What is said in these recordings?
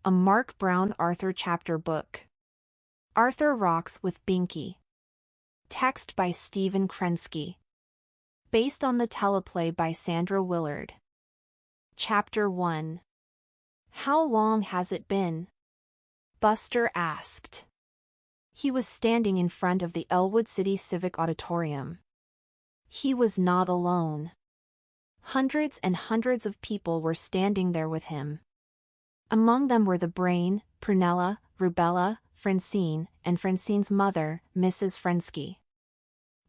A Mark Brown Arthur chapter book. Arthur Rocks with BINKY. Text by Stephen Krensky. Based on the teleplay by Sandra Willard. Chapter 1. How long has it been? Buster asked. He was standing in front of the Elwood City Civic Auditorium. He was not alone. Hundreds and hundreds of people were standing there with him. Among them were the Brain, Prunella, Rubella, Francine, and Francine's mother, Mrs. Frensky.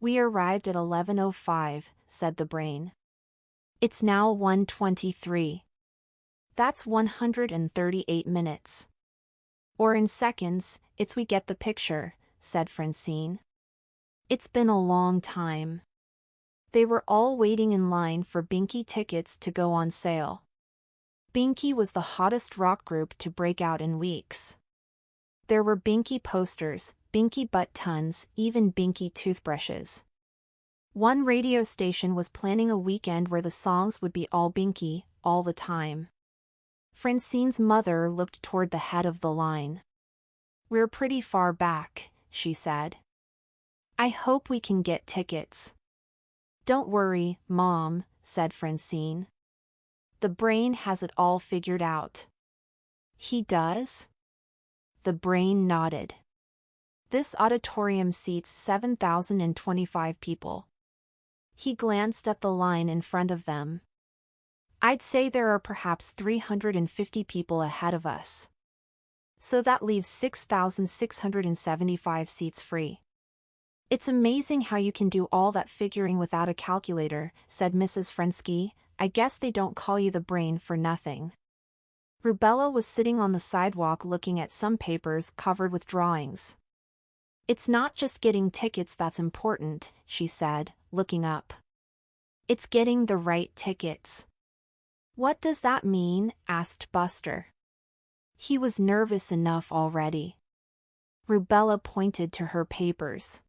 We arrived at 11:05, said the Brain. It's now 1:23. That's 138 minutes. Or in seconds, we get the picture, said Francine. It's been a long time. They were all waiting in line for BINKY tickets to go on sale. BINKY was the hottest rock group to break out in weeks. There were BINKY posters, BINKY butt tons, even BINKY toothbrushes. One radio station was planning a weekend where the songs would be all BINKY, all the time. Francine's mother looked toward the head of the line. We're pretty far back, she said. I hope we can get tickets. Don't worry, Mom, said Francine. The Brain has it all figured out. He does? The Brain nodded. This auditorium seats 7,025 people. He glanced at the line in front of them. I'd say there are perhaps 350 people ahead of us. So that leaves 6,675 seats free. It's amazing how you can do all that figuring without a calculator, said Mrs. Frensky. I guess they don't call you the Brain for nothing. Rubella was sitting on the sidewalk looking at some papers covered with drawings. It's not just getting tickets that's important, she said, looking up. It's getting the right tickets. What does that mean? Asked Buster. He was nervous enough already. Rubella pointed to her papers.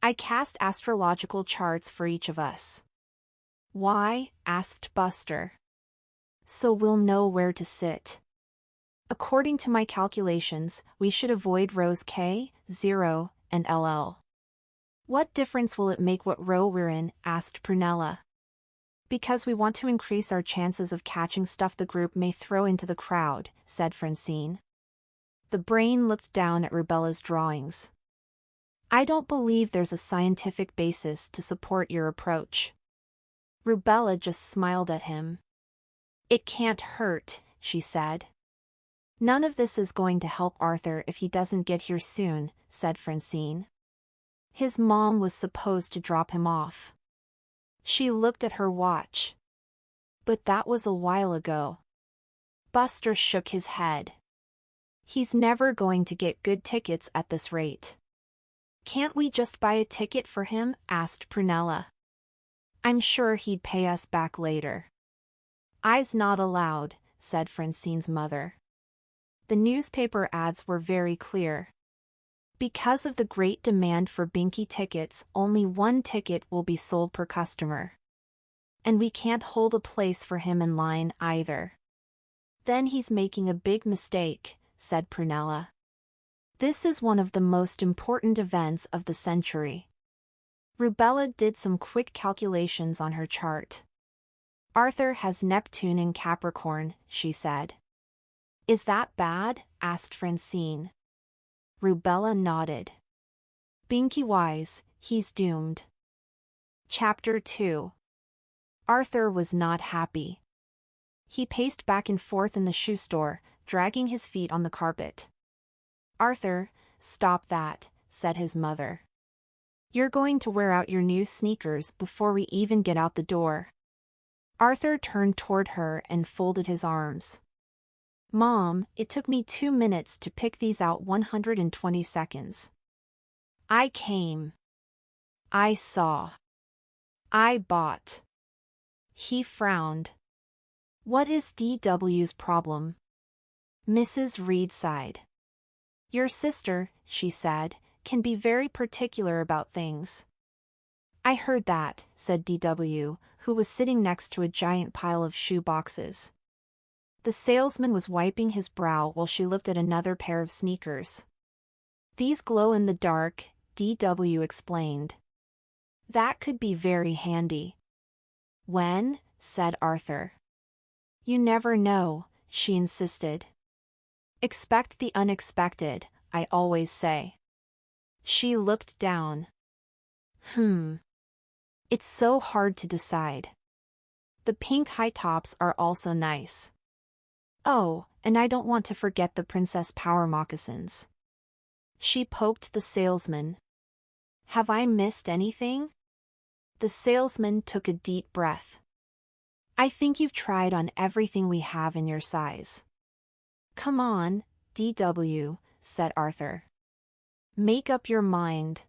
I cast astrological charts for each of us. Why? Asked Buster. So we'll know where to sit. According to my calculations, we should avoid rows K, 0, and LL. What difference will it make what row we're in? Asked Prunella. Because we want to increase our chances of catching stuff the group may throw into the crowd, said Francine. The Brain looked down at Rubella's drawings. I don't believe there's a scientific basis to support your approach. Rubella just smiled at him. It can't hurt, she said. None of this is going to help Arthur if he doesn't get here soon, said Francine. His mom was supposed to drop him off. She looked at her watch. But that was a while ago. Buster shook his head. He's never going to get good tickets at this rate. Can't we just buy a ticket for him? Asked Prunella. I'm sure he'd pay us back later. Eyes not allowed, said Francine's mother. The newspaper ads were very clear. Because of the great demand for BINKY tickets, only one ticket will be sold per customer. And we can't hold a place for him in line either. Then he's making a big mistake, said Prunella. This is one of the most important events of the century. Rubella did some quick calculations on her chart. Arthur has Neptune in Capricorn, she said. Is that bad? Asked Francine. Rubella nodded. BINKY-wise, he's doomed. Chapter 2. Arthur was not happy. He paced back and forth in the shoe store, dragging his feet on the carpet. Arthur, stop that, said his mother. You're going to wear out your new sneakers before we even get out the door. Arthur turned toward her and folded his arms. Mom, it took me 2 minutes to pick these out 120 seconds. I came. I saw. I bought. He frowned. What is DW's problem? Mrs. Reed sighed. Your sister, she said, can be very particular about things. I heard that, said DW, who was sitting next to a giant pile of shoe boxes. The salesman was wiping his brow while she looked at another pair of sneakers. These glow in the dark, DW explained. That could be very handy. When? Said Arthur. You never know, she insisted. Expect the unexpected, I always say. She looked down. It's so hard to decide. The pink high tops are also nice. Oh, and I don't want to forget the Princess Power moccasins. She poked the salesman. Have I missed anything? The salesman took a deep breath. I think you've tried on everything we have in your size. Come on, DW, said Arthur. Make up your mind.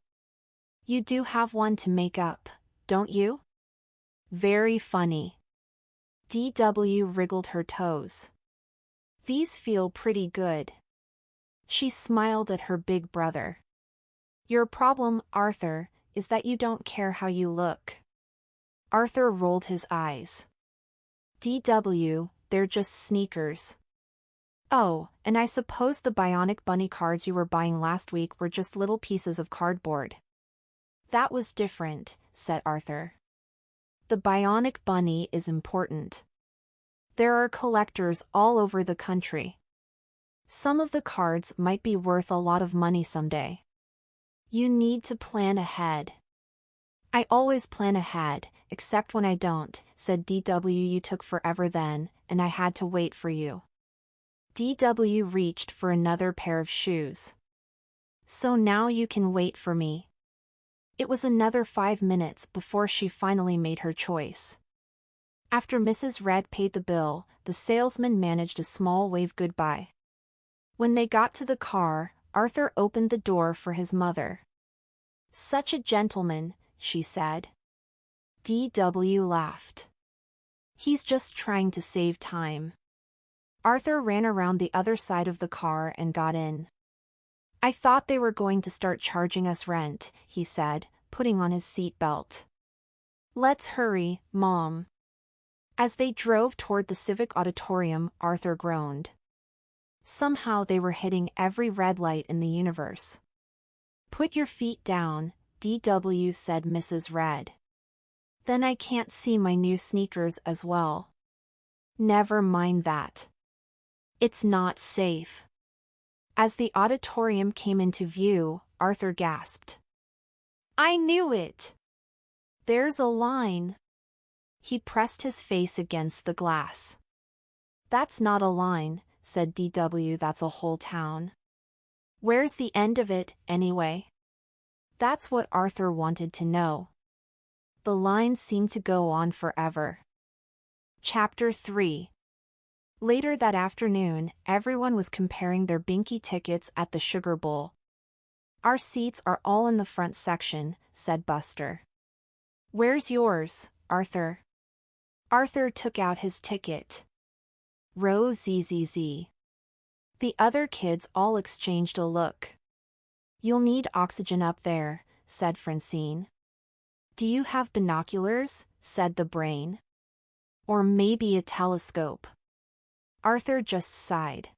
You do have one to make up, don't you? Very funny. DW wriggled her toes. These feel pretty good. She smiled at her big brother. Your problem, Arthur, is that you don't care how you look. Arthur rolled his eyes. DW, they're just sneakers. Oh, and I suppose the bionic bunny cards you were buying last week were just little pieces of cardboard. That was different, said Arthur. The bionic bunny is important. There are collectors all over the country. Some of the cards might be worth a lot of money someday. You need to plan ahead. I always plan ahead, except when I don't, said DW. You took forever then, and I had to wait for you. DW reached for another pair of shoes. So now you can wait for me. It was another 5 minutes before she finally made her choice. After Mrs. Red paid the bill, the salesman managed a small wave goodbye. When they got to the car, Arthur opened the door for his mother. Such a gentleman, she said. DW laughed. He's just trying to save time. Arthur ran around the other side of the car and got in. I thought they were going to start charging us rent, he said, putting on his seat belt. Let's hurry, Mom. As they drove toward the Civic Auditorium, Arthur groaned. Somehow they were hitting every red light in the universe. Put your feet down, DW, said Mrs. Red. Then I can't see my new sneakers as well. Never mind that. It's not safe. As the auditorium came into view, Arthur gasped. I knew it! There's a line. He pressed his face against the glass. That's not a line, said DW. That's a whole town. Where's the end of it, anyway? That's what Arthur wanted to know. The line seemed to go on forever. Chapter 3. Later that afternoon, everyone was comparing their BINKY tickets at the Sugar Bowl. Our seats are all in the front section, said Buster. Where's yours, Arthur? Arthur took out his ticket. Row ZZZ. The other kids all exchanged a look. You'll need oxygen up there, said Francine. Do you have binoculars? Said the brain. Or maybe a telescope. Arthur just sighed.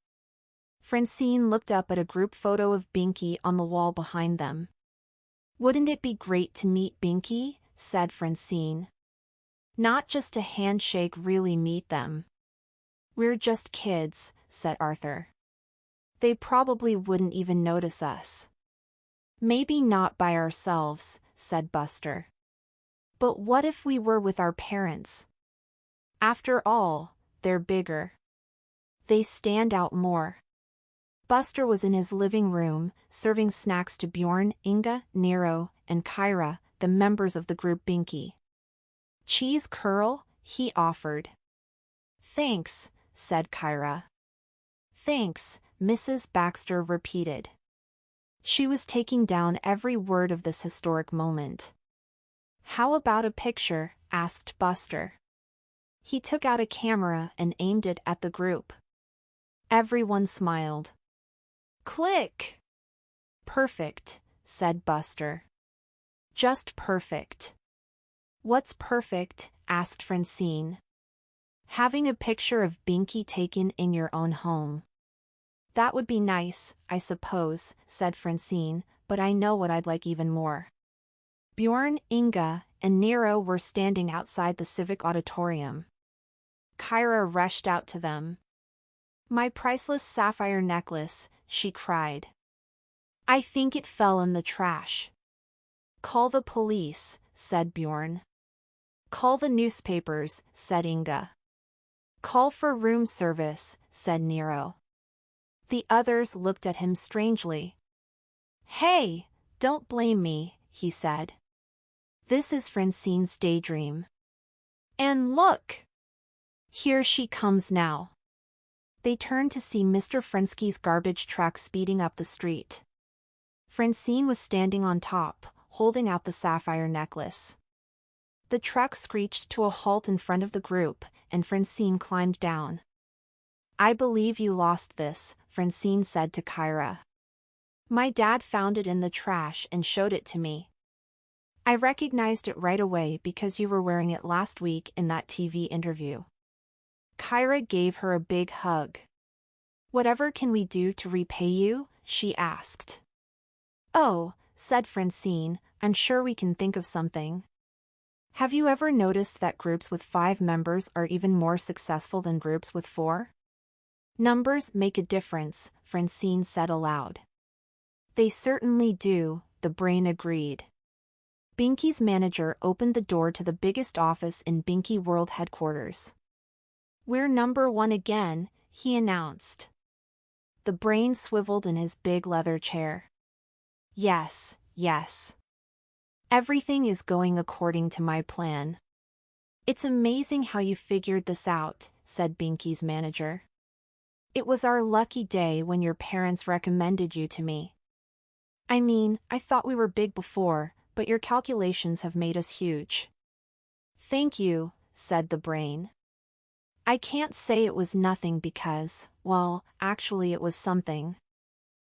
Francine looked up at a group photo of BINKY on the wall behind them. Wouldn't it be great to meet BINKY? Said Francine. Not just a handshake, really meet them. We're just kids, said Arthur. They probably wouldn't even notice us. Maybe not by ourselves, said Buster. But what if we were with our parents? After all, they're bigger. They stand out more. Buster was in his living room, serving snacks to Bjorn, Inga, Nero, and Kyra, the members of the group BINKY. Cheese curl, he offered. Thanks, said Kyra. Thanks, Mrs. Baxter repeated. She was taking down every word of this historic moment. How about a picture? Asked Buster. He took out a camera and aimed it at the group. Everyone smiled. Click! Perfect, said Buster. Just perfect. What's perfect? Asked Francine. Having a picture of BINKY taken in your own home. That would be nice, I suppose, said Francine, but I know what I'd like even more. Bjorn, Inga, and Nero were standing outside the civic auditorium. Kyra rushed out to them. My priceless sapphire necklace, she cried. I think it fell in the trash. Call the police, said Bjorn. Call the newspapers, said Inga. Call for room service, said Nero. The others looked at him strangely. Hey, don't blame me, he said. This is Francine's daydream. And look! Here she comes now. They turned to see Mr. Frensky's garbage truck speeding up the street. Francine was standing on top, holding out the sapphire necklace. The truck screeched to a halt in front of the group, and Francine climbed down. I believe you lost this, Francine said to Kyra. My dad found it in the trash and showed it to me. I recognized it right away because you were wearing it last week in that TV interview. Kyra gave her a big hug. Whatever can we do to repay you? She asked. Oh, said Francine, I'm sure we can think of something. Have you ever noticed that groups with 5 members are even more successful than groups with 4? Numbers make a difference, Francine said aloud. They certainly do, the brain agreed. BINKY's manager opened the door to the biggest office in BINKY World headquarters. We're number 1 again, he announced. The brain swiveled in his big leather chair. Yes, yes. Everything is going according to my plan. It's amazing how you figured this out, said BINKY's manager. It was our lucky day when your parents recommended you to me. I mean, I thought we were big before, but your calculations have made us huge. Thank you, said the brain. I can't say it was nothing because, well, actually it was something.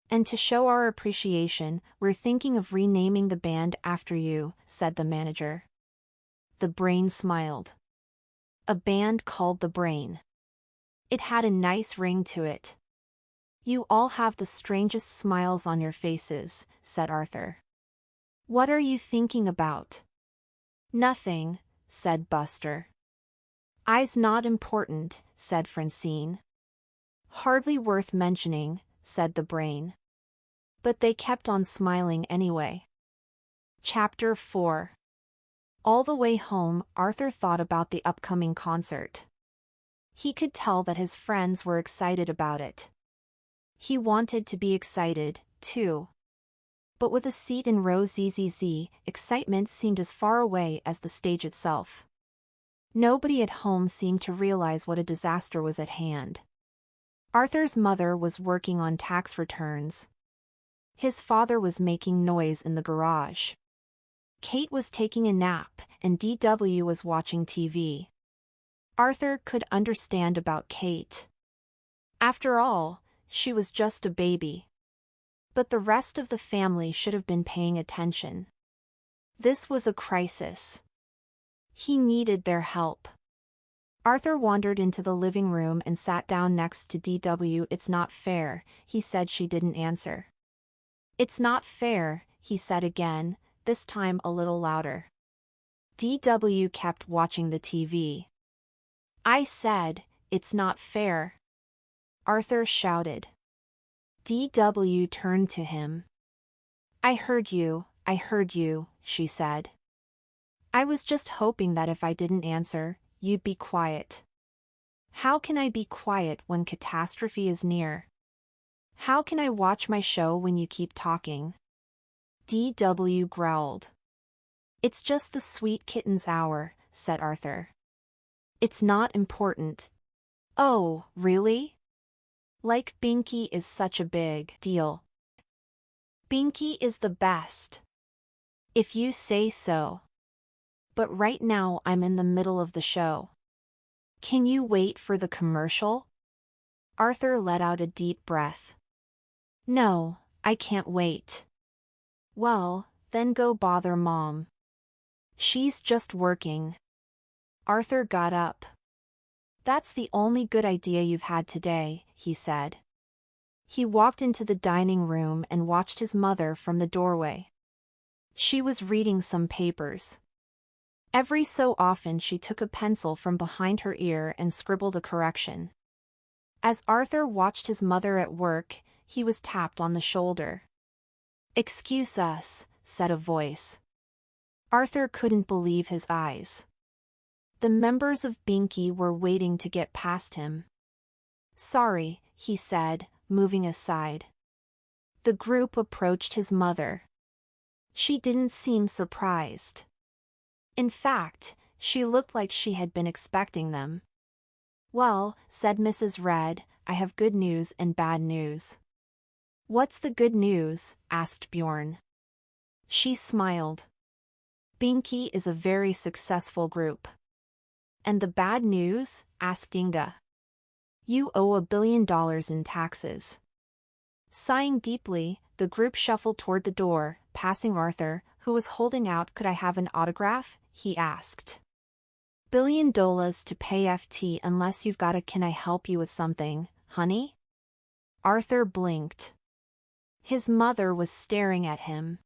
And to show our appreciation, we're thinking of renaming the band after you, said the manager. The brain smiled. A band called the Brain. It had a nice ring to it. You all have the strangest smiles on your faces, said Arthur. What are you thinking about? Nothing, said Buster. I's not important, said Francine. Hardly worth mentioning, said the brain. But they kept on smiling anyway. Chapter 4. All the way home, Arthur thought about the upcoming concert. He could tell that his friends were excited about it. He wanted to be excited, too. But with a seat in row ZZZ, excitement seemed as far away as the stage itself. Nobody at home seemed to realize what a disaster was at hand. Arthur's mother was working on tax returns. His father was making noise in the garage. Kate was taking a nap, and DW was watching TV. Arthur could understand about Kate. After all, she was just a baby. But the rest of the family should have been paying attention. This was a crisis. He needed their help. Arthur wandered into the living room and sat down next to DW. It's not fair, he said. She didn't answer. It's not fair, he said again, this time a little louder. DW kept watching the TV. I said, it's not fair. Arthur shouted. DW turned to him. I heard you, she said. I was just hoping that if I didn't answer, you'd be quiet. How can I be quiet when catastrophe is near? How can I watch my show when you keep talking? DW growled. It's just the sweet kitten's hour, said Arthur. It's not important. Oh, really? Like BINKY is such a big deal. BINKY is the best. If you say so. But right now I'm in the middle of the show. Can you wait for the commercial? Arthur let out a deep breath. No, I can't wait. Well, then go bother Mom. She's just working. Arthur got up. That's the only good idea you've had today, he said. He walked into the dining room and watched his mother from the doorway. She was reading some papers. Every so often she took a pencil from behind her ear and scribbled a correction. As Arthur watched his mother at work, he was tapped on the shoulder. "Excuse us," said a voice. Arthur couldn't believe his eyes. The members of BINKY were waiting to get past him. "Sorry," he said, moving aside. The group approached his mother. She didn't seem surprised. In fact, she looked like she had been expecting them. "Well," said Mrs. Red, "I have good news and bad news." "What's the good news?" asked Bjorn. She smiled. "BINKY is a very successful group." "And the bad news?" asked Inga. "You owe $1 billion in taxes." Sighing deeply, the group shuffled toward the door, passing Arthur, who was holding out. "Could I have an autograph?" he asked. $1 billion to pay FT unless you've got a "Can I help you with something, honey?" Arthur blinked. His mother was staring at him.